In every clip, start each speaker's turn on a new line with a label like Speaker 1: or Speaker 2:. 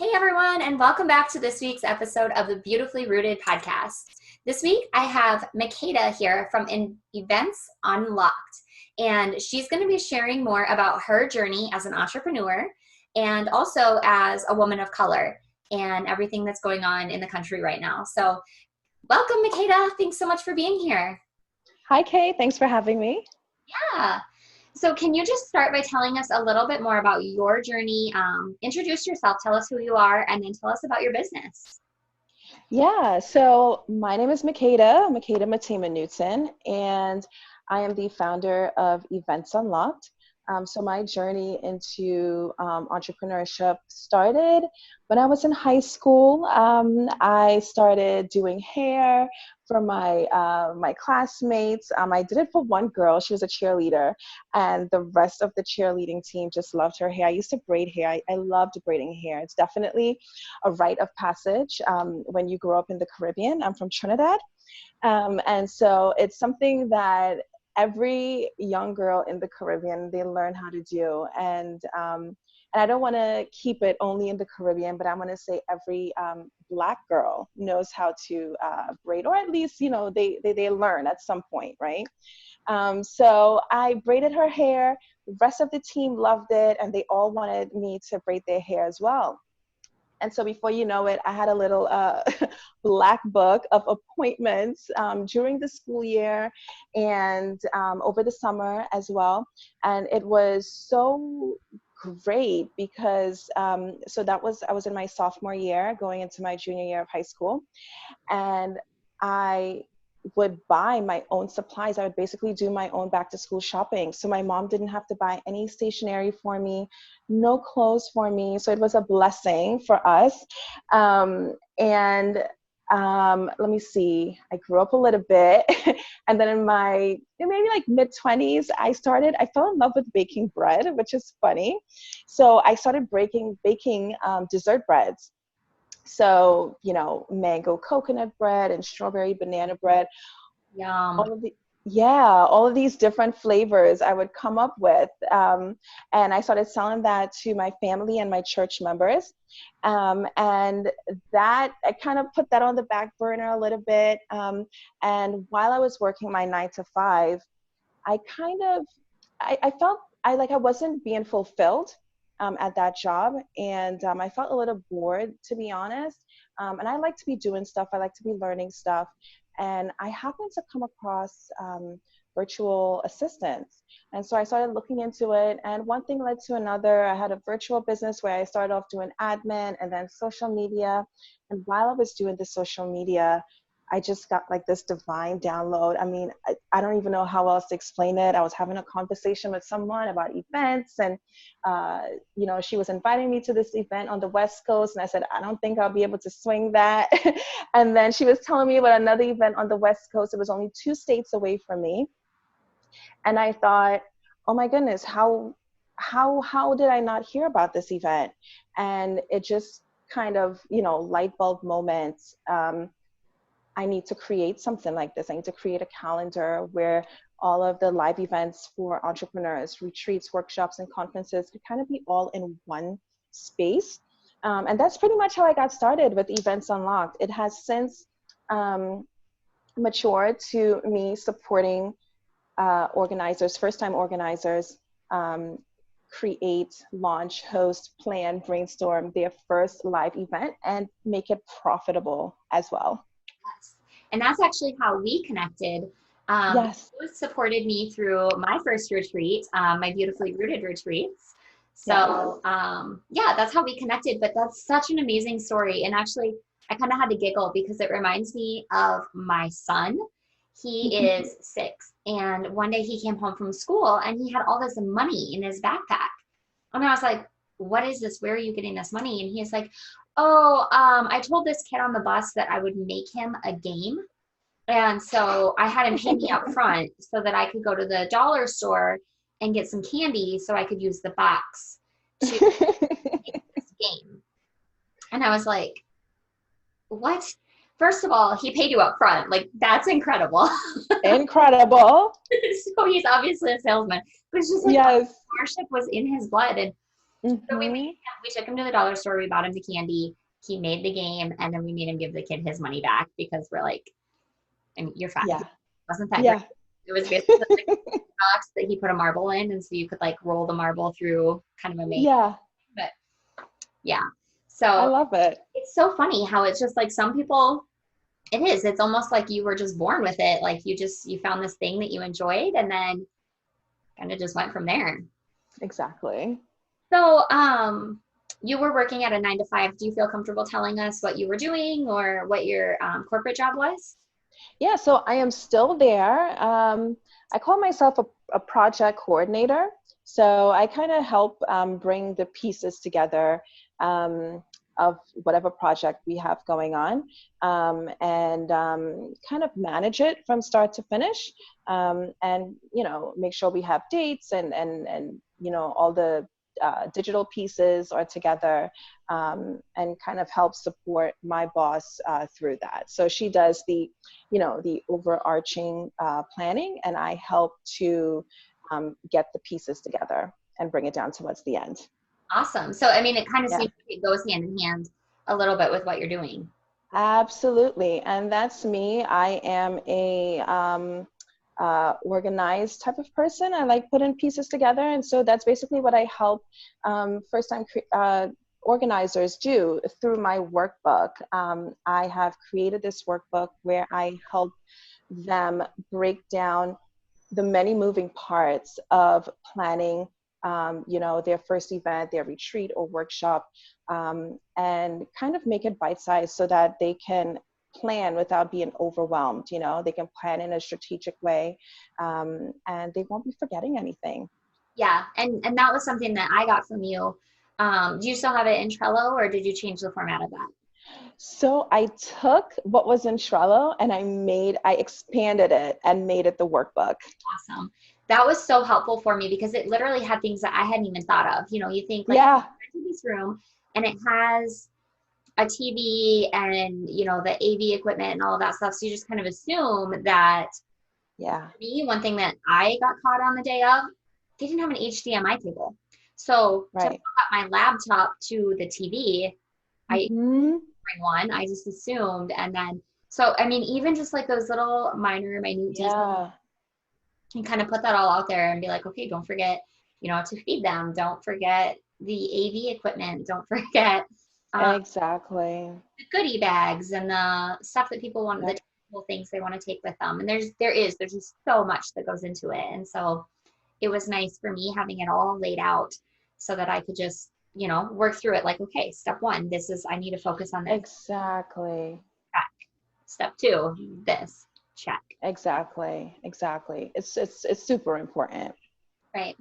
Speaker 1: Hey everyone, and welcome back to this week's episode of the Beautifully Rooted podcast. This week I have Makeda here from Events Unlocked, and she's going to be sharing more about her journey as an entrepreneur and also as a woman of color and everything that's going on in the country right now. So welcome, Makeda. Thanks so much for being here.
Speaker 2: Hi, Kay. Thanks for having me.
Speaker 1: Yeah. So can you just start by telling us a little bit more about your journey? Introduce yourself, tell us who you are, and then tell us about your business.
Speaker 2: Yeah, so my name is Makeda Matima Newton, and I am the founder of Events Unlocked. So my journey into entrepreneurship started when I was in high school. I started doing hair for my classmates. I did it for one girl. She was a cheerleader, and the rest of the cheerleading team just loved her hair. I used to braid hair. I loved braiding hair. It's definitely a rite of passage when you grow up in the Caribbean. I'm from Trinidad. And so it's something that every young girl in the Caribbean, they learn how to do. And I don't want to keep it only in the Caribbean, but I want to say every Black girl knows how to braid, or at least, they learn at some point, right? So I braided her hair. The rest of the team loved it, and they all wanted me to braid their hair as well. And so before you know it, I had a little black book of appointments during the school year and over the summer as well. And it was so great because I was in my sophomore year going into my junior year of high school. And I would buy my own supplies. I would basically do my own back to school shopping. So my mom didn't have to buy any stationery for me, no clothes for me. So it was a blessing for us. Let me see, I grew up a little bit. And then in my maybe like mid-20s, I fell in love with baking bread, which is funny. So I started baking dessert breads. So, mango coconut bread and strawberry banana bread,
Speaker 1: Yum.
Speaker 2: all of these different flavors I would come up with. And I started selling that to my family and my church members. And that, I kind of put that on the back burner a little bit. And while I was working my 9 to 5, I felt I wasn't being fulfilled at that job. And I felt a little bored, to be honest. And I like to be doing stuff. I like to be learning stuff. And I happened to come across virtual assistants. And so I started looking into it. And one thing led to another. I had a virtual business where I started off doing admin and then social media. And while I was doing the social media, I just got like this divine download. I mean, I don't even know how else to explain it. I was having a conversation with someone about events, and she was inviting me to this event on the West Coast, and I said, I don't think I'll be able to swing that. And then she was telling me about another event on the West Coast. It was only 2 states away from me. And I thought, oh my goodness, how did I not hear about this event? And it just kind of, light bulb moments. I need to create something like this. I need to create a calendar where all of the live events for entrepreneurs, retreats, workshops, and conferences could kind of be all in one space. And that's pretty much how I got started with Events Unlocked. It has since matured to me supporting organizers, first-time organizers, create, launch, host, plan, brainstorm their first live event and make it profitable as well.
Speaker 1: And that's actually how we connected.
Speaker 2: Yes.
Speaker 1: You supported me through my first retreat, my Beautifully Rooted retreats. So that's how we connected. But that's such an amazing story. And actually, I kind of had to giggle because it reminds me of my son. He is 6. And one day he came home from school and he had all this money in his backpack. And I was like, what is this? Where are you getting this money? And he's like, oh, I told this kid on the bus that I would make him a game. And so I had him pay me up front so that I could go to the dollar store and get some candy so I could use the box to make this game. And I was like, what? First of all, he paid you up front. Like, that's incredible.
Speaker 2: Incredible.
Speaker 1: So he's obviously a salesman. But it's just like,
Speaker 2: yes.
Speaker 1: entrepreneurship was in his blood. And So
Speaker 2: Mm-hmm.
Speaker 1: we took him to the dollar store, we bought him the candy, he made the game, and then we made him give the kid his money back because we're like, I mean, you're fine. It
Speaker 2: Yeah.
Speaker 1: wasn't that great.
Speaker 2: Yeah.
Speaker 1: It was basically like a box that he put a marble in, and so you could like roll the marble through kind of a maze.
Speaker 2: Yeah.
Speaker 1: But yeah.
Speaker 2: I
Speaker 1: So
Speaker 2: love it.
Speaker 1: it's so funny how it's just like some people, it is. It's almost like you were just born with it. Like you found this thing that you enjoyed and then kind of just went from there.
Speaker 2: Exactly.
Speaker 1: So, you were working at a 9 to 5. Do you feel comfortable telling us what you were doing or what your corporate job was?
Speaker 2: Yeah, so I am still there. I call myself a project coordinator. So I kind of help bring the pieces together of whatever project we have going on, and kind of manage it from start to finish, and make sure we have dates and all the digital pieces are together, and kind of help support my boss through that. So she does the overarching planning, and I help to get the pieces together and bring it down towards the end.
Speaker 1: Awesome. So, I mean, it kind of
Speaker 2: Yeah,
Speaker 1: seems like it goes hand in hand a little bit with what you're doing.
Speaker 2: absolutely. And that's me. I am a organized type of person. I like putting pieces together. And so that's basically what I help first time organizers do through my workbook. I have created this workbook where I help them break down the many moving parts of planning, their first event, their retreat or workshop, and kind of make it bite-sized so that they can plan without being overwhelmed. They can plan in a strategic way, and they won't be forgetting anything.
Speaker 1: Yeah, and that was something that I got from you. Do you still have it in Trello or did you change the format of that?
Speaker 2: So I took what was in Trello and I expanded it and made it the workbook.
Speaker 1: Awesome. That was so helpful for me because it literally had things that I hadn't even thought of. You think like,
Speaker 2: Yeah,
Speaker 1: I rented this room and it has a TV and, the AV equipment and all of that stuff. So you just kind of assume that
Speaker 2: yeah,
Speaker 1: for me, one thing that I got caught on the day of, they didn't have an HDMI cable. So to hook
Speaker 2: right.
Speaker 1: up my laptop to the TV, I
Speaker 2: Hmm.
Speaker 1: bring one. I just assumed. And then, so I mean, even just like those little minute details,
Speaker 2: Yeah,
Speaker 1: and kind of put that all out there and be like, okay, don't forget, to feed them. Don't forget the AV equipment. Don't forget um,
Speaker 2: exactly.
Speaker 1: the goodie bags and the stuff that people want, the
Speaker 2: Yep.
Speaker 1: tangible things they want to take with them. And there's just so much that goes into it. And so it was nice for me having it all laid out so that I could just, work through it like, okay, step one, I need to focus on this.
Speaker 2: Exactly.
Speaker 1: Check. Step two, this, check.
Speaker 2: Exactly. Exactly. It's super important.
Speaker 1: Right.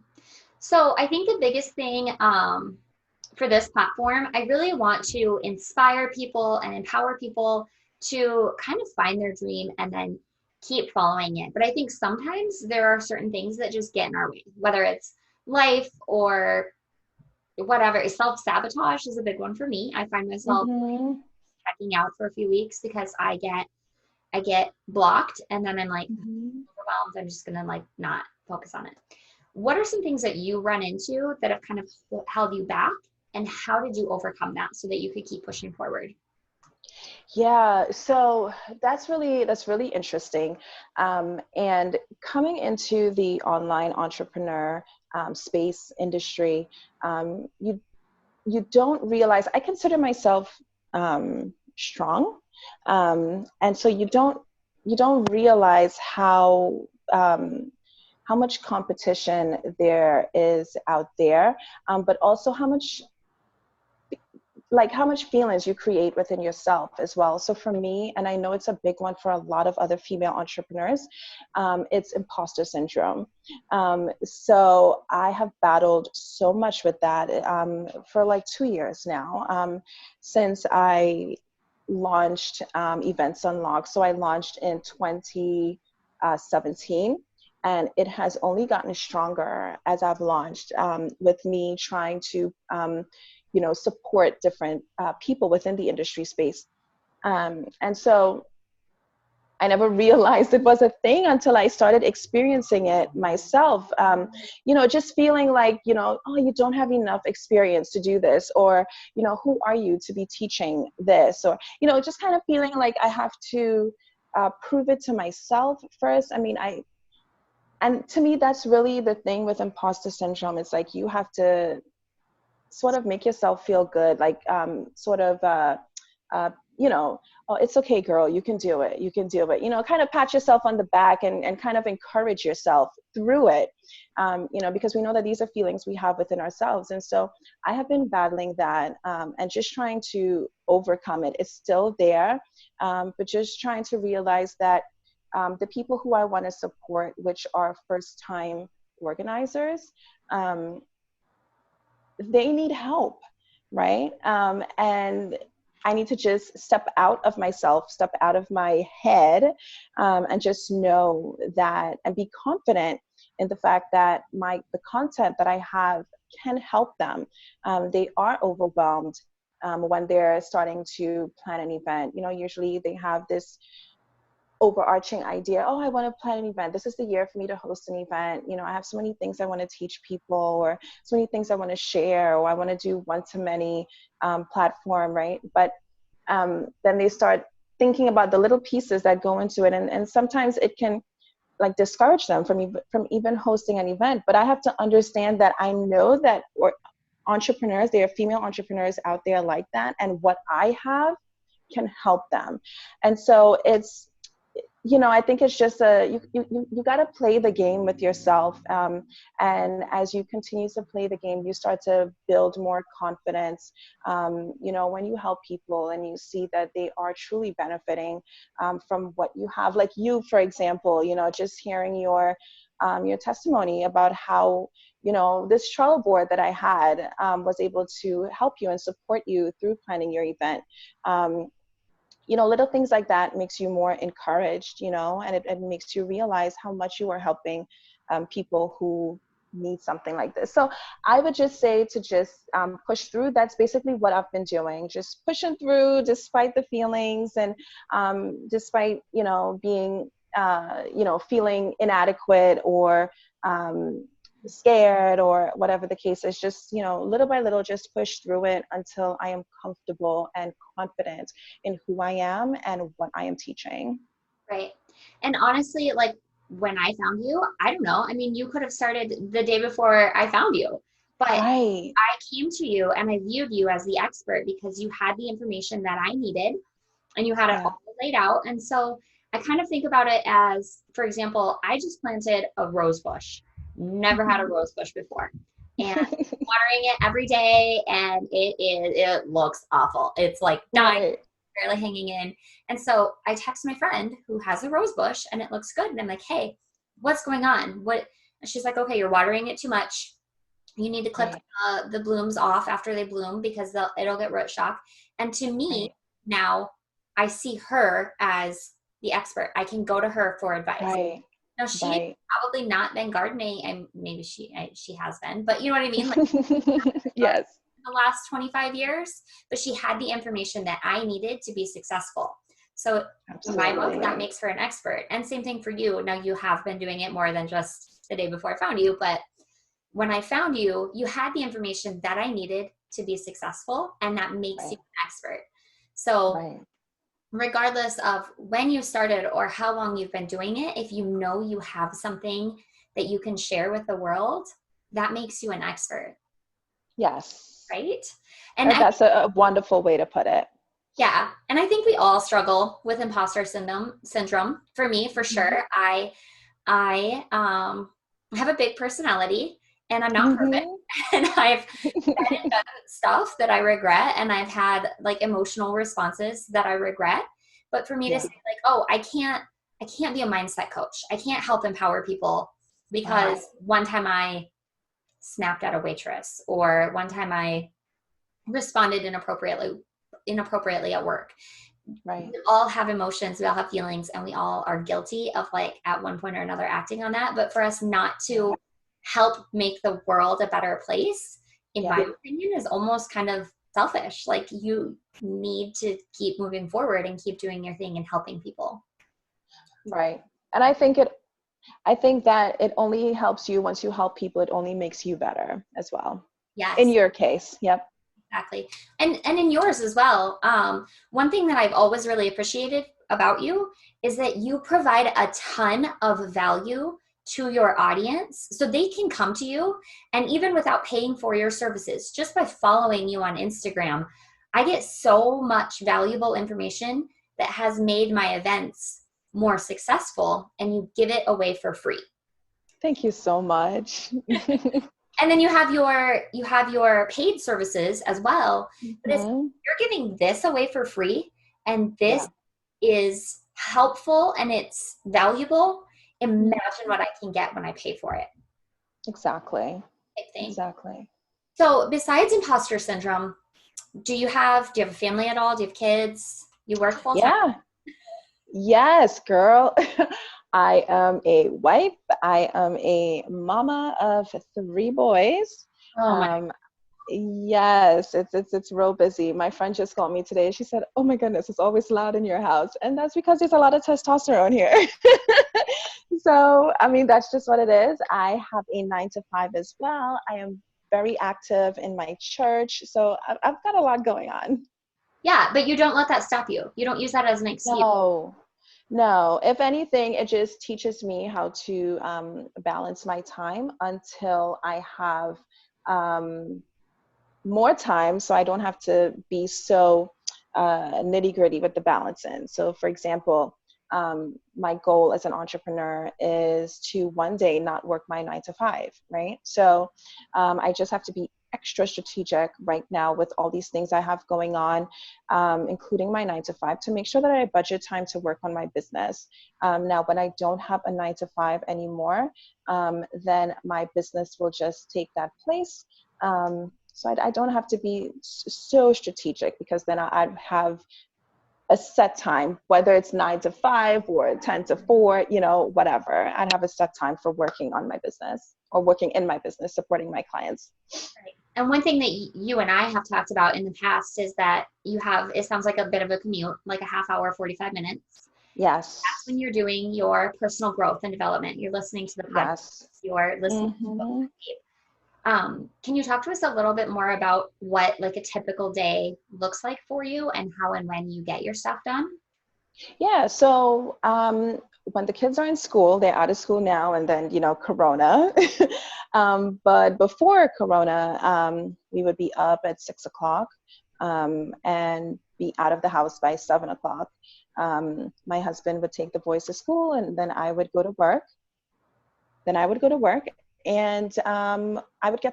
Speaker 1: So I think the biggest thing for this platform, I really want to inspire people and empower people to kind of find their dream and then keep following it. But I think sometimes there are certain things that just get in our way, whether it's life or whatever. Self-sabotage is a big one for me. I find myself
Speaker 2: Hmm.
Speaker 1: checking out for a few weeks because I get blocked and then I'm like
Speaker 2: Hmm.
Speaker 1: overwhelmed. I'm just gonna like not focus on it. What are some things that you run into that have kind of held you back, and how did you overcome that so that you could keep pushing forward?
Speaker 2: Yeah, so that's really interesting. And coming into the online entrepreneur space industry, you don't realize I consider myself strong, and so you don't realize how much competition there is out there, but also how much feelings you create within yourself as well. So for me, and I know it's a big one for a lot of other female entrepreneurs, it's imposter syndrome. So I have battled so much with that for like 2 years now, since I launched Events Unlocked. So I launched in 2017. And it has only gotten stronger as I've launched, with me trying to support different people within the industry space. And so I never realized it was a thing until I started experiencing it myself. Just feeling like, oh, you don't have enough experience to do this, or, who are you to be teaching this? Or, just kind of feeling like I have to prove it to myself first. And to me, that's really the thing with imposter syndrome. It's like you have to sort of make yourself feel good, like oh, it's okay, girl, you can do it, kind of pat yourself on the back and kind of encourage yourself through it, because we know that these are feelings we have within ourselves. And so I have been battling that, and just trying to overcome it. It's still there, but just trying to realize that the people who I want to support, which are first-time organizers, they need help, right? And I need to just step out of myself, step out of my head, and just know that and be confident in the fact that the content that I have can help them. They are overwhelmed when they're starting to plan an event. Usually they have this overarching idea, oh, I want to plan an event. This is the year for me to host an event. I have so many things I want to teach people, or so many things I want to share, or I want to do one-to-many platform, right? But then they start thinking about the little pieces that go into it. And sometimes it can like discourage them from even hosting an event. But I have to understand that I know that entrepreneurs, there are female entrepreneurs out there like that. And what I have can help them. And so it's, I think it's just you got to play the game with yourself. And as you continue to play the game, you start to build more confidence. When you help people and you see that they are truly benefiting from what you have, like you, for example, just hearing your testimony about how, this Trello board that I had was able to help you and support you through planning your event. Little things like that makes you more encouraged, and it makes you realize how much you are helping people who need something like this. So I would just say to just push through. That's basically what I've been doing, just pushing through despite the feelings and despite, being, feeling inadequate or scared or whatever the case is. Just little by little, just push through it until I am comfortable and confident in who I am and what I am teaching.
Speaker 1: Right. And honestly, like when I found you, I don't know, you could have started the day before I found you, but
Speaker 2: right.
Speaker 1: I came to you and I viewed you as the expert because you had the information that I needed and you had it all laid out. And so I kind of think about it as, for example, I just planted a rose bush. Never had a rose bush before, and watering it every day, and it looks awful. It's like dying, right, barely hanging in. And so I text my friend who has a rose bush and it looks good, and I'm like, hey, what's going on? And she's like, okay, you're watering it too much. You need to clip the blooms off after they bloom because it'll get root shock. And to me, now I see her as the expert. I can go to her for advice.
Speaker 2: Right.
Speaker 1: Now she's probably not been gardening, and maybe she has been, but you know what I mean? Like,
Speaker 2: yes.
Speaker 1: The last 25 years, but she had the information that I needed to be successful. So in my book, that makes her an expert. And same thing for you. Now you have been doing it more than just the day before I found you, but when I found you, you had the information that I needed to be successful, and that makes you an expert. So regardless of when you started or how long you've been doing it, if you know you have something that you can share with the world, that makes you an expert.
Speaker 2: Yes.
Speaker 1: Right?
Speaker 2: And that's a wonderful way to put it.
Speaker 1: Yeah. And I think we all struggle with imposter syndrome. For me, for sure. I have a big personality, and I'm not perfect. And I've done stuff that I regret, and I've had like emotional responses that I regret. But for me to say like, oh, I can't be a mindset coach. I can't help empower people because one time I snapped at a waitress, or one time I responded inappropriately at work. Right. We all have emotions, we all have feelings, and we all are guilty of like at one point or another acting on that. But for us not to help make the world a better place, in my opinion, is almost kind of selfish. Like you need to keep moving forward and keep doing your thing and helping people.
Speaker 2: Right. And I think that it only helps you once you help people, it only makes you better as well. In
Speaker 1: Yes.
Speaker 2: your case. Yep.
Speaker 1: Exactly. And in yours as well. One thing that I've always really appreciated about you is that you provide a ton of value to your audience so they can come to you, and even without paying for your services, just by following you on Instagram, I get so much valuable information that has made my events more successful, and you give it away for free.
Speaker 2: Thank you so much.
Speaker 1: And then you have your paid services as well. But if
Speaker 2: Mhm.
Speaker 1: you're giving this away for free, and this
Speaker 2: Yeah.
Speaker 1: is helpful and it's valuable,
Speaker 2: Mhm.
Speaker 1: imagine what I can get when I pay for it,
Speaker 2: Exactly.
Speaker 1: I think.
Speaker 2: Exactly.
Speaker 1: So besides imposter syndrome, do you have a family at all? Do you have kids? You work full time?
Speaker 2: Yeah. Yes, girl. I am a wife. I am a mama of three boys.
Speaker 1: Oh my.
Speaker 2: Um, yes, it's real busy. My friend just called me today. She said, "Oh my goodness, it's always loud in your house," and that's because there's a lot of testosterone here. So, I mean, that's just what it is. I have a 9 to 5 as well. I am very active in my church, so I've got a lot going on.
Speaker 1: Yeah, but you don't let that stop you. You don't use that as an excuse.
Speaker 2: No, no. If anything, it just teaches me how to balance my time until I have um, more time so I don't have to be so nitty gritty with the balancing. So, for example, my goal as an entrepreneur is to one day not work my 9 to 5, right? So, I just have to be extra strategic right now with all these things I have going on, including my 9 to 5, to make sure that I budget time to work on my business. Now, when I don't have a 9 to 5 anymore, then my business will just take that place. So I don't have to be so strategic, because then I'd have a set time, whether it's 9 to 5 or 10 to 4, whatever. I'd have a set time for working on my business, or working in my business, supporting my clients.
Speaker 1: Right. And one thing that you and I have talked about in the past is that it sounds like a bit of a commute, like a half hour, 45 minutes. That's
Speaker 2: Yes.
Speaker 1: when you're doing your personal growth and development. You're listening to the podcast,
Speaker 2: Yes.
Speaker 1: you're listening to books.
Speaker 2: Hmm.
Speaker 1: Can you talk to us a little bit more about what like a typical day looks like for you and how and when you get your stuff done?
Speaker 2: Yeah. So when the kids are in school, they're out of school now, and then, Corona. But before Corona, we would be up at 6 o'clock, and be out of the house by 7 o'clock. My husband would take the boys to school, and then I would go to work. And I would get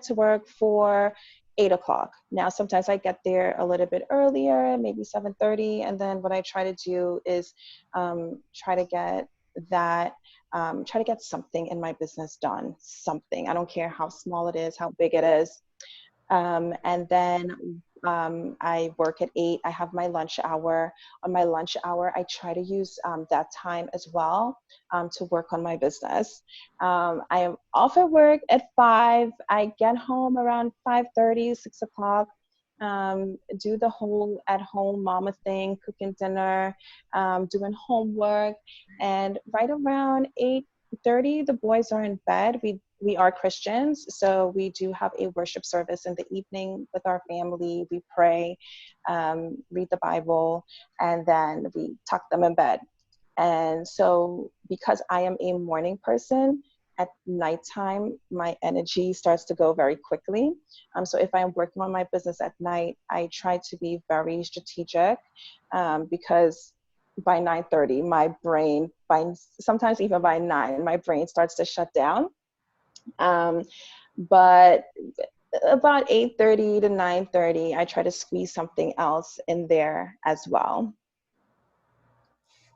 Speaker 2: to work for 8 o'clock. Now, sometimes I get there a little bit earlier, maybe 7:30, and then what I try to do is try to get that. Try to get something in my business done. Something. I don't care how small it is, how big it is. And then I work at 8. I have my lunch hour. On my lunch hour, I try to use that time as well, to work on my business. I am off at work at 5. I get home around 5:30, 6 o'clock. Do the whole at home mama thing, cooking dinner, doing homework, and right around 8:30, the boys are in bed. We are Christians, so we do have a worship service in the evening with our family. We pray, read the Bible, and then we tuck them in bed. And so, because I am a morning person, at nighttime, my energy starts to go very quickly. So if I'm working on my business at night, I try to be very strategic, because by 9:30, my brain, by sometimes even by 9, my brain starts to shut down. Um, but about 8:30 to 9:30, I try to squeeze something else in there as well.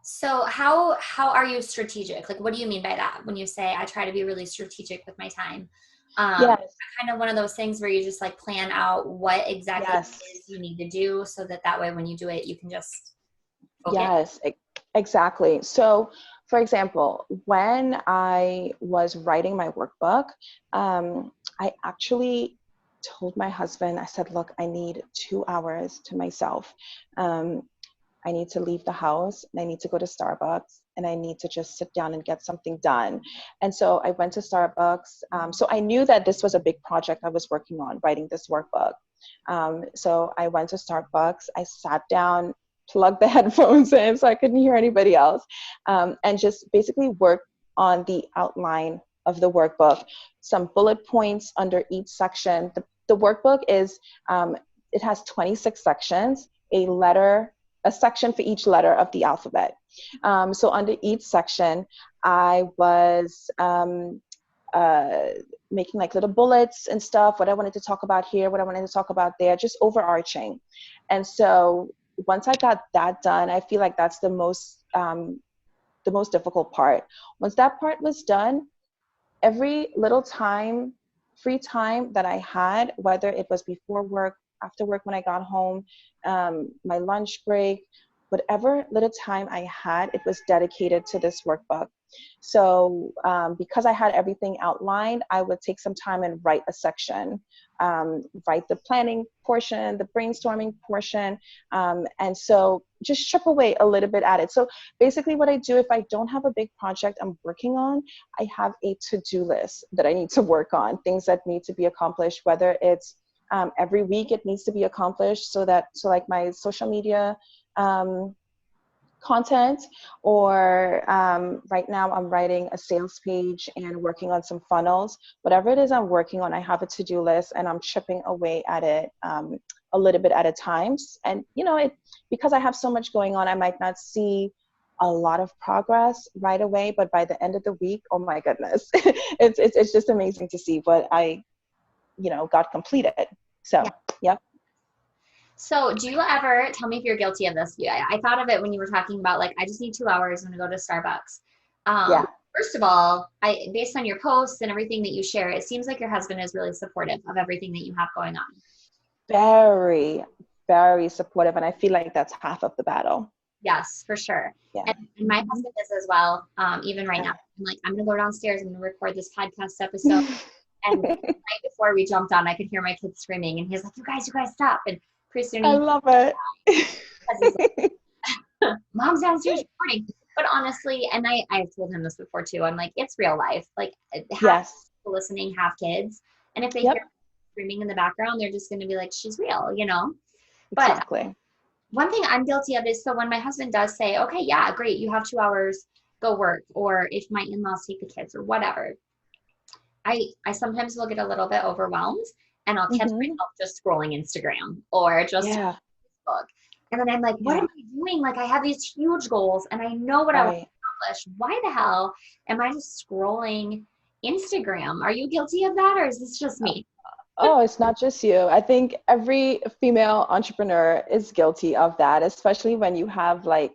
Speaker 1: So how are you strategic? Like, what do you mean by that when you say I try to be really strategic with my time?
Speaker 2: Yes,
Speaker 1: Kind of one of those things where you just like plan out what exactly
Speaker 2: yes,
Speaker 1: it is you need to do so that way when you do it, you can just focus.
Speaker 2: yes, exactly. So, for example, when I was writing my workbook, I actually told my husband, I said, look, I need 2 hours to myself. Um, I need to leave the house, and I need to go to Starbucks, and I need to just sit down and get something done. And so I went to Starbucks. So I knew that this was a big project I was working on, writing this workbook. So I went to Starbucks, I sat down, plugged the headphones in so I couldn't hear anybody else, and just basically worked on the outline of the workbook, some bullet points under each section. The workbook is, it has 26 sections, a section for each letter of the alphabet. So under each section, I was making like little bullets and stuff, what I wanted to talk about here, what I wanted to talk about there, just overarching. And so once I got that done, I feel like that's the most difficult part. Once that part was done, every little time, free time that I had, whether it was before work, after work when I got home, my lunch break, whatever little time I had, it was dedicated to this workbook. So because I had everything outlined, I would take some time and write a section, write the planning portion, the brainstorming portion, and so just chip away a little bit at it. So basically what I do, if I don't have a big project I'm working on, I have a to-do list that I need to work on, things that need to be accomplished, whether it's every week it needs to be accomplished, so like my social media content, or right now I'm writing a sales page and working on some funnels. Whatever it is I'm working on, I have a to-do list and I'm chipping away at it a little bit at a time. And because I have so much going on, I might not see a lot of progress right away, but by the end of the week, oh my goodness, it's just amazing to see what I got completed. So yeah.
Speaker 1: So do you ever, tell me if you're guilty of this. Yeah, I thought of it when you were talking about like, I just need 2 hours, I'm gonna go to Starbucks.
Speaker 2: Yeah.
Speaker 1: First of all, based on your posts and everything that you share, it seems like your husband is really supportive of everything that you have going on.
Speaker 2: Very, very supportive. And I feel like that's half of the battle.
Speaker 1: Yes, for sure.
Speaker 2: Yeah.
Speaker 1: And my husband is as well. Even right now, I'm like, I'm gonna go downstairs, I'm gonna record this podcast episode. And right before we jumped on, I could hear my kids screaming, and he's like, you guys stop. And pretty soon
Speaker 2: I love it.
Speaker 1: Like, Mom's downstairs recording. But honestly, and I've told him this before too, I'm like, it's real life. Like half people listening, half kids. And if they hear screaming in the background, they're just gonna be like, she's real, But
Speaker 2: exactly.
Speaker 1: One thing I'm guilty of is, so when my husband does say, okay, yeah, great, you have 2 hours, go work, or if my in-laws take the kids or whatever, I sometimes will get a little bit overwhelmed, and I'll catch myself just scrolling Instagram or just Facebook. And then I'm like, what am I doing? Like, I have these huge goals and I know what I want to accomplish. Why the hell am I just scrolling Instagram? Are you guilty of that, or is this just me?
Speaker 2: Oh, it's not just you. I think every female entrepreneur is guilty of that, especially when you have like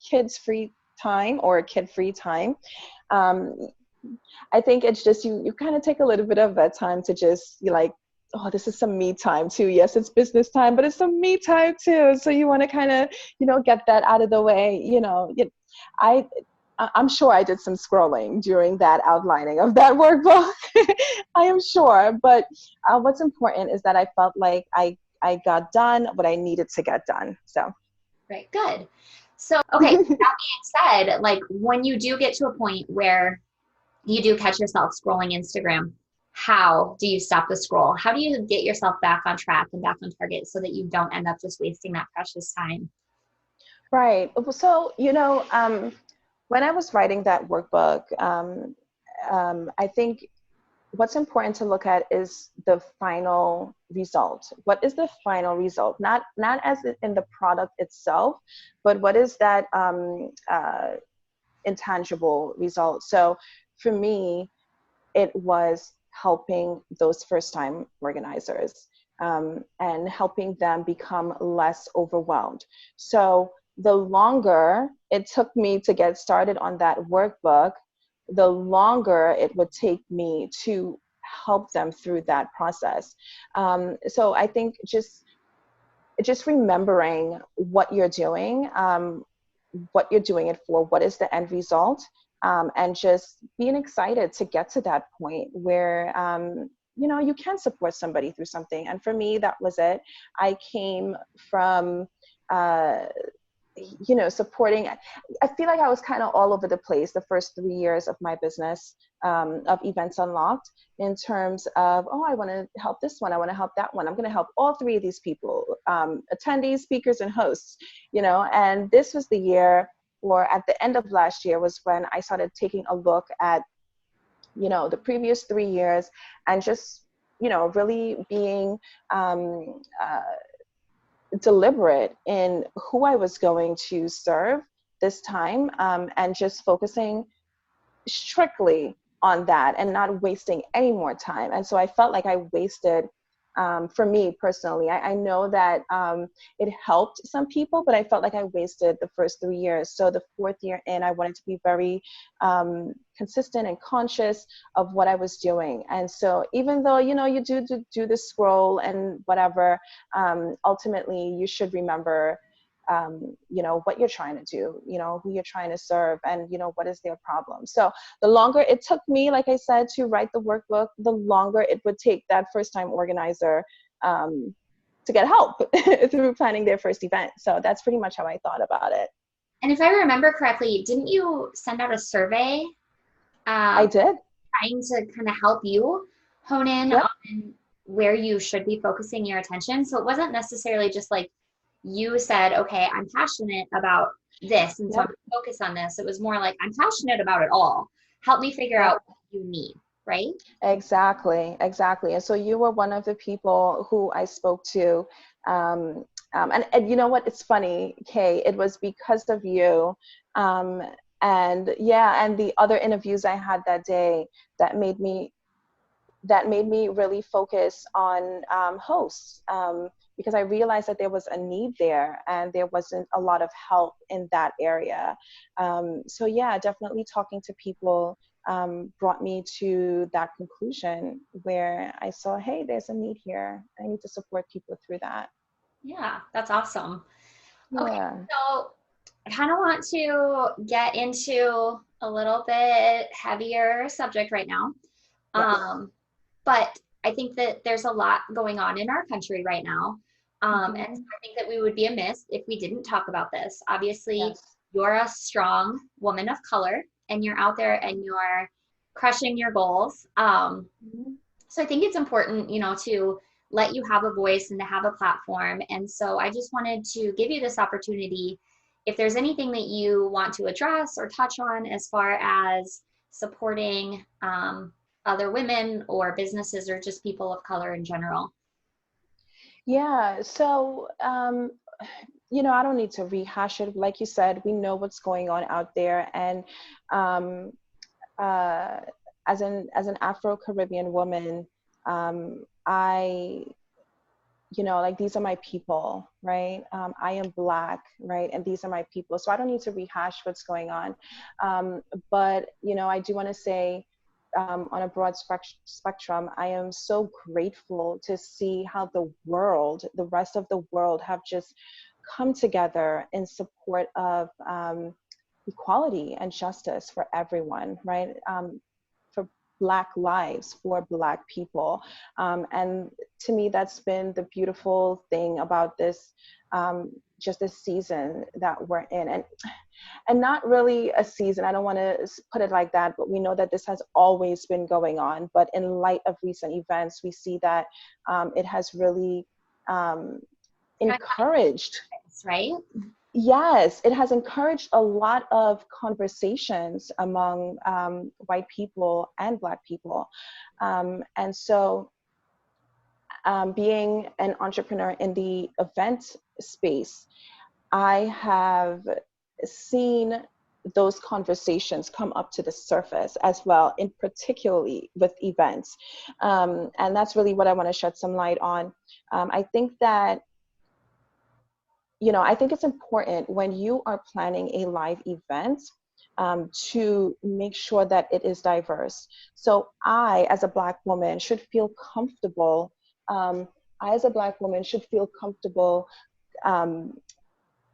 Speaker 2: kids free time or kid free time. I think it's just you kind of take a little bit of that time to just, you're like, oh, this is some me time too. Yes, it's business time, but it's some me time too. So you want to kind of, get that out of the way. I'm sure I did some scrolling during that outlining of that workbook. I am sure. But what's important is that I felt like I got done what I needed to get done. So.
Speaker 1: Right. Good. So, okay. That being said, like when you do get to a point where you do catch yourself scrolling Instagram, how do you stop the scroll? How do you get yourself back on track and back on target so that you don't end up just wasting that precious time?
Speaker 2: Right. So, when I was writing that workbook, I think what's important to look at is the final result. What is the final result? Not as in the product itself, but what is that intangible result? So for me, it was helping those first-time organizers and helping them become less overwhelmed. So the longer it took me to get started on that workbook, the longer it would take me to help them through that process. So I think just remembering what you're doing it for, what is the end result, and just being excited to get to that point where you can support somebody through something. And for me, that was it. I came from you know, supporting. I feel like I was kind of all over the place the first 3 years of my business, of Events Unlocked, in terms of, oh, I want to help this one, I want to help that one, I'm going to help all three of these people, attendees, speakers, and hosts, you know. And this was the year, or at the end of last year, was when I started taking a look at, you know, the previous 3 years, and just, you know, really being deliberate in who I was going to serve this time, and just focusing strictly on that and not wasting any more time. And so I felt like I wasted, for me personally, I know that it helped some people, but I felt like I wasted the first 3 years. So the fourth year in, I wanted to be very consistent and conscious of what I was doing. And so even though, you know, you do the scroll and whatever, ultimately you should remember, you know, what you're trying to do, you know, who you're trying to serve, and, you know, what is their problem. So the longer it took me, like I said, to write the workbook, the longer it would take that first time organizer to get help through planning their first event. So that's pretty much how I thought about it.
Speaker 1: And if I remember correctly, didn't you send out a survey
Speaker 2: I did.
Speaker 1: trying to kind of help you hone in
Speaker 2: Yep.
Speaker 1: on where you should be focusing your attention? So it wasn't necessarily just like you said, okay, I'm passionate about this, and so I'm
Speaker 2: Yep.
Speaker 1: going to focus on this. It was more like, I'm passionate about it all. Help me figure
Speaker 2: Yep.
Speaker 1: out what you need, right?
Speaker 2: Exactly, exactly. And so you were one of the people who I spoke to. And you know what? It's funny, Kay, it was because of you. And yeah, and the other interviews I had that day that made me really focus on hosts, because I realized that there was a need there and there wasn't a lot of help in that area. So yeah, definitely talking to people brought me to that conclusion where I saw, hey, there's a need here. I need to support people through that.
Speaker 1: Yeah, that's awesome. Okay,
Speaker 2: Yeah.
Speaker 1: so I kind of want to get into a little bit heavier subject right now.
Speaker 2: Yes.
Speaker 1: But I think that there's a lot going on in our country right now. And so
Speaker 2: Mm-hmm.
Speaker 1: I think that we would be amiss if we didn't talk about this. Obviously,
Speaker 2: Yes.
Speaker 1: you're a strong woman of color and you're out there and you're crushing your goals.
Speaker 2: Mhm.
Speaker 1: So I think it's important, you know, to let you have a voice and to have a platform. And so I just wanted to give you this opportunity. If there's anything that you want to address or touch on as far as supporting other women or businesses or just people of color in general.
Speaker 2: Yeah. So, you know, I don't need to rehash it. Like you said, we know what's going on out there. And um, uh, as an Afro-Caribbean woman, I, you know, like, these are my people, right? I am Black, right? And these are my people. So I don't need to rehash what's going on. But, you know, I do want to say, on a broad spectrum, I am so grateful to see how the rest of the world, have just come together in support of equality and justice for everyone, right? For Black lives, for Black people. And to me, that's been the beautiful thing about this, just this season that we're in. And not really a season, I don't want to put it like that, but we know that this has always been going on. But in light of recent events, we see that it has really encouraged.
Speaker 1: Right?
Speaker 2: Yes, it has encouraged a lot of conversations among white people and Black people. And so, being an entrepreneur in the event space, I have seen those conversations come up to the surface as well, in particularly with events. And that's really what I want to shed some light on. I think that, you know, I think it's important when you are planning a live event, to make sure that it is diverse. So I, as a Black woman, should feel comfortable. I, as a Black woman, should feel comfortable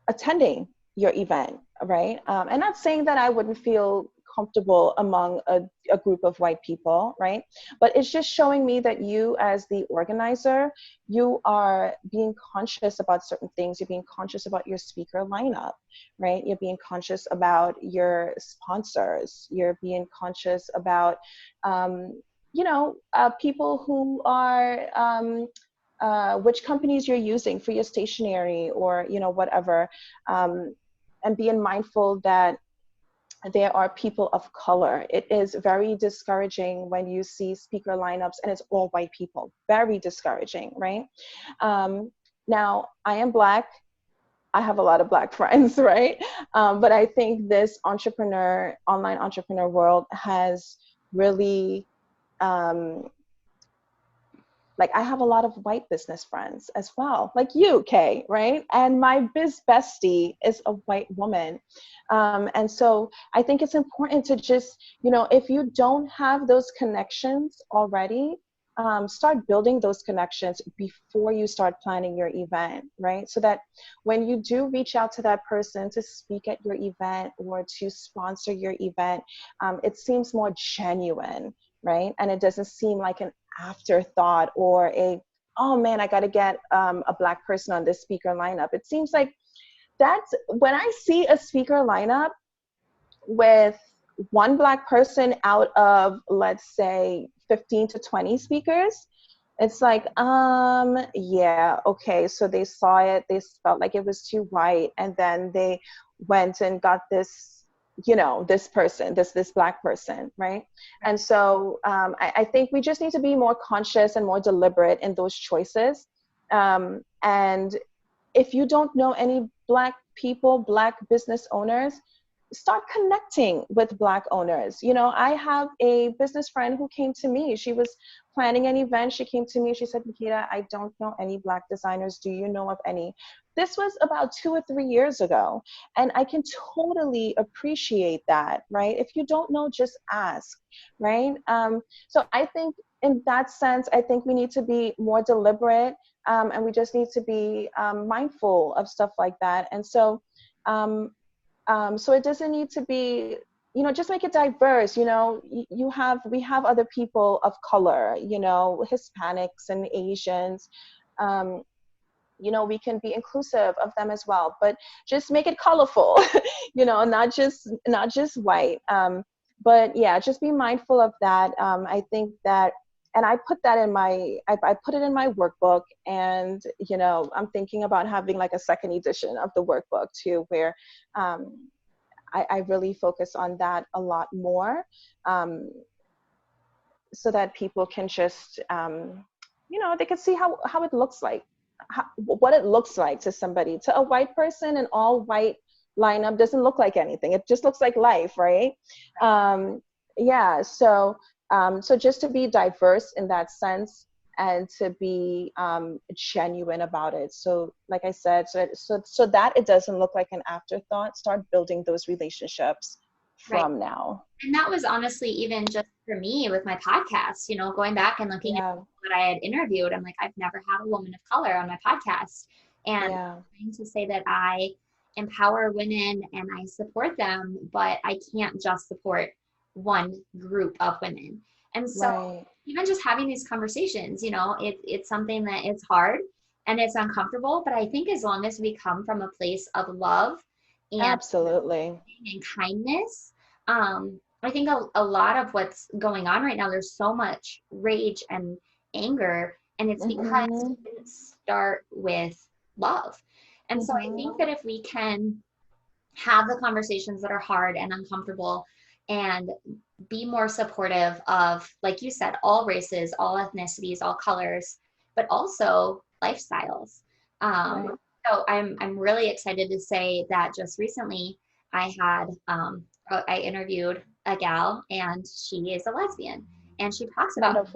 Speaker 2: attending your event, right? And not saying that I wouldn't feel comfortable among a group of white people, right? But it's just showing me that you, as the organizer, you are being conscious about certain things. You're being conscious about your speaker lineup, right? You're being conscious about your sponsors. You're being conscious about, people who are, which companies you're using for your stationery or, whatever. And being mindful that there are people of color. It is very discouraging when you see speaker lineups and it's all white people. Very discouraging, right? Now, I am Black. I have a lot of Black friends, right? But I think this online entrepreneur world has really, like, I have a lot of white business friends as well, like you, Kay, right? And my biz bestie is a white woman. And so I think it's important to just, if you don't have those connections already, start building those connections before you start planning your event, right? So that when you do reach out to that person to speak at your event or to sponsor your event, it seems more genuine, right? And it doesn't seem like an afterthought or oh man, I got to get a Black person on this speaker lineup. It seems like that's when I see a speaker lineup with one Black person out of, let's say, 15 to 20 speakers, it's like, yeah, okay. So they saw it, they felt like it was too white, and then they went and got this, this person, this Black person, right? And so I think we just need to be more conscious and more deliberate in those choices. And if you don't know any Black people, Black business owners, start connecting with Black owners. I have a business friend who came to me. She was planning an event. She came to me. She said, Makeda, I don't know any Black designers. Do you know of any? This was about 2 or 3 years ago. And I can totally appreciate that, right? If you don't know, just ask, right? So I think in that sense, I think we need to be more deliberate, and we just need to be mindful of stuff like that. And so, so it doesn't need to be, just make it diverse. We have other people of color, Hispanics and Asians. We can be inclusive of them as well, but just make it colorful, not just white. But yeah, just be mindful of that. I think that, and I put that in I put it in my workbook, and, I'm thinking about having like a second edition of the workbook too, where I really focus on that a lot more, so that people can just, they can see how it looks like, what it looks like to somebody. To a white person, an all white lineup doesn't look like anything. It just looks like life, right? Yeah. So just to be diverse in that sense, and to be genuine about it. So like I said, so that it doesn't look like an afterthought, start building those relationships from now.
Speaker 1: And that was honestly even just for me with my podcast, going back and looking at what I had interviewed. I'm like, I've never had a woman of color on my podcast. And trying to say that I empower women and I support them, but I can't just support one group of women. And so even just having these conversations, it's something that it's hard and it's uncomfortable, but I think as long as we come from a place of love and
Speaker 2: absolutely
Speaker 1: and kindness, I think a lot of what's going on right now, there's so much rage and anger, and it's because we didn't start with love. And so I think that if we can have the conversations that are hard and uncomfortable and be more supportive of, like you said, all races, all ethnicities, all colors, but also lifestyles. So I'm really excited to say that just recently I interviewed a gal, and she is a lesbian, and she talks about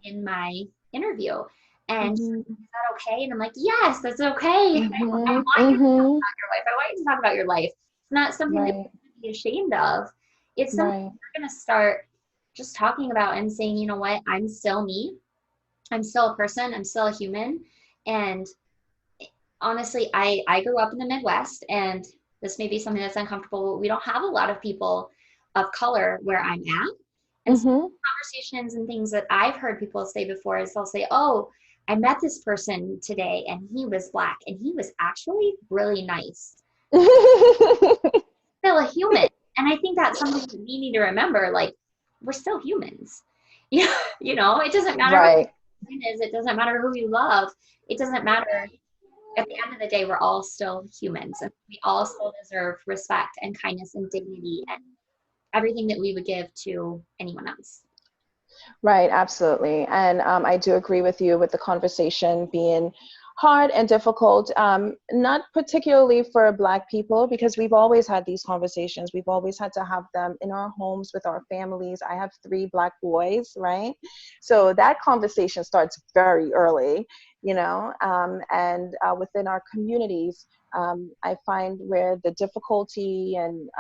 Speaker 1: in my interview. And she's like, is that okay? And I'm like, yes, that's okay. I want you to talk about your life. I want you to talk about your life. It's not something that you should be ashamed of. It's something we're going to start just talking about and saying, you know what, I'm still me. I'm still a person. I'm still a human. And honestly, I grew up in the Midwest, and this may be something that's uncomfortable, but we don't have a lot of people of color where I'm at. And some
Speaker 2: Mm-hmm.
Speaker 1: conversations and things that I've heard people say before is they'll say, oh, I met this person today and he was Black and he was actually really nice. Still a human. And I think that's something that we need to remember. Like, we're still humans. Yeah, it doesn't matter what
Speaker 2: Right.
Speaker 1: your is. It doesn't matter who you love. It doesn't matter. At the end of the day, we're all still humans, and we all still deserve respect and kindness and dignity and everything that we would give to anyone else.
Speaker 2: Right, absolutely. And I do agree with you with the conversation being hard and difficult, not particularly for Black people, because we've always had these conversations. We've always had to have them in our homes with our families. I have 3 Black boys, right? So that conversation starts very early, and within our communities, I find where the difficulty and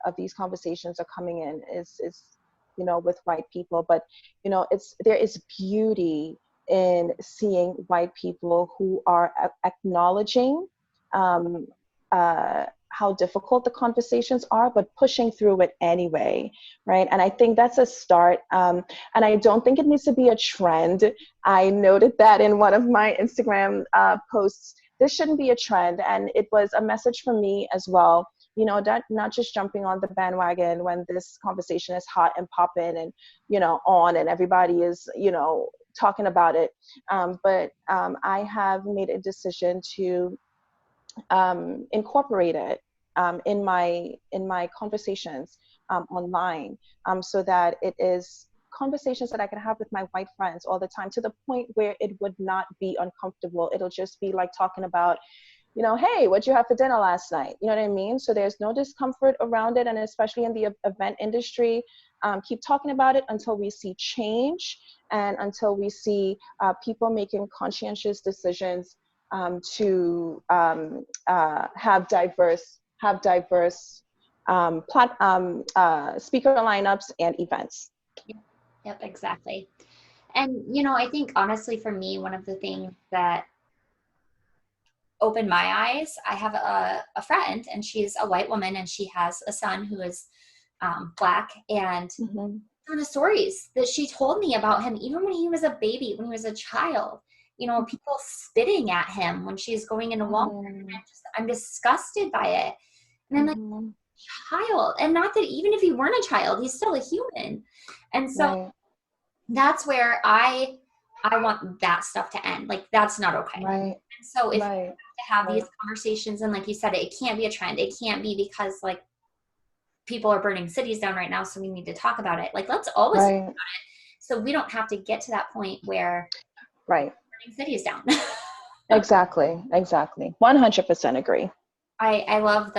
Speaker 2: of these conversations are coming in is with white people, but there is beauty in seeing white people who are acknowledging um, how difficult the conversations are, but pushing through it anyway, right? And I think that's a start. And I don't think it needs to be a trend. I noted that in one of my Instagram posts. This shouldn't be a trend, and it was a message for me as well. Not just jumping on the bandwagon when this conversation is hot and popping and, on and everybody is, talking about it. But I have made a decision to incorporate it in my conversations online, so that it is conversations that I can have with my white friends all the time, to the point where it would not be uncomfortable. It'll just be like talking about, hey, what'd you have for dinner last night? You know what I mean? So there's no discomfort around it. And especially in the event industry, keep talking about it until we see change and until we see people making conscientious decisions to have diverse speaker lineups and events.
Speaker 1: Yep, exactly. And, I think honestly for me, one of the things that opened my eyes, I have a friend and she's a white woman and she has a son who is Black. And
Speaker 2: Mm-hmm.
Speaker 1: some of the stories that she told me about him, even when he was a baby, when he was a child, people spitting at him when she's going into Walmart. And I'm disgusted by it. And I'm like, child. And not that even if he weren't a child, he's still a human. And so
Speaker 2: Right.
Speaker 1: that's where I want that stuff to end. Like, that's not okay.
Speaker 2: Right.
Speaker 1: And so if
Speaker 2: Right.
Speaker 1: we have to have these conversations, and like you said, it can't be a trend. It can't be because like people are burning cities down right now, so we need to talk about it. Like, let's always talk about it, so we don't have to get to that point where
Speaker 2: burning
Speaker 1: cities down.
Speaker 2: Exactly. 100% agree.
Speaker 1: I love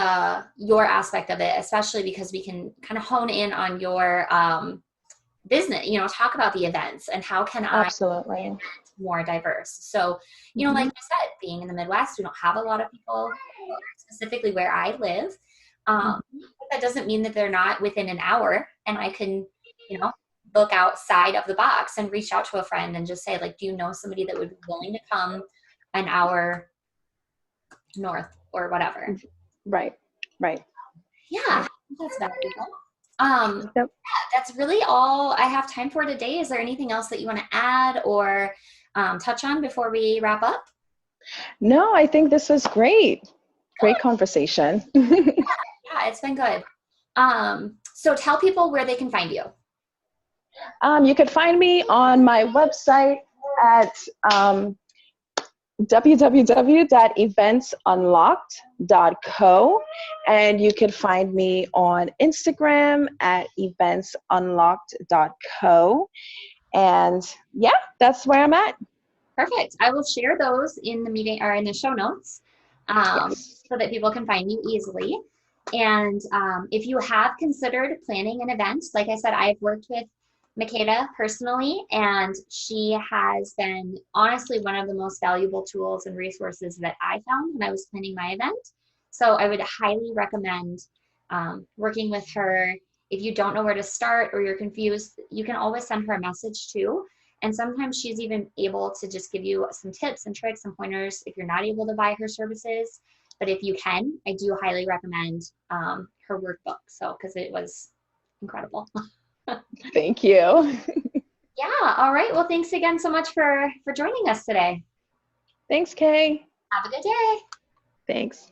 Speaker 1: your aspect of it, especially because we can kind of hone in on your business, talk about the events and how can I
Speaker 2: Absolutely.
Speaker 1: make it more diverse. So, like I said, being in the Midwest, we don't have a lot of people, specifically where I live. That doesn't mean that they're not within an hour, and I can, look outside of the box and reach out to a friend and just say, like, do you know somebody that would be willing to come an hour north or whatever?
Speaker 2: Right.
Speaker 1: Yeah, that's valuable.
Speaker 2: Yep.
Speaker 1: Yeah, that's really all I have time for today. Is there anything else that you want to add or touch on before we wrap up?
Speaker 2: No, I think this was great. Great conversation.
Speaker 1: Yeah, it's been good. So tell people where they can find you.
Speaker 2: You can find me on my website at www.eventsunlocked.co, and you can find me on Instagram at eventsunlocked.co. And yeah, that's where I'm at.
Speaker 1: Perfect. I will share those in the meeting or in the show notes,
Speaker 2: Yes.
Speaker 1: so that people can find you easily. And if you have considered planning an event, like I said, I've worked with Makeda personally, and she has been honestly one of the most valuable tools and resources that I found when I was planning my event. So I would highly recommend working with her. If you don't know where to start or you're confused, you can always send her a message too. And sometimes she's even able to just give you some tips and tricks and pointers if you're not able to buy her services. But if you can, I do highly recommend her workbook. So, because it was incredible.
Speaker 2: Thank you.
Speaker 1: Yeah. All right. Well, thanks again so much for joining us today.
Speaker 2: Thanks, Kay.
Speaker 1: Have a good day.
Speaker 2: Thanks.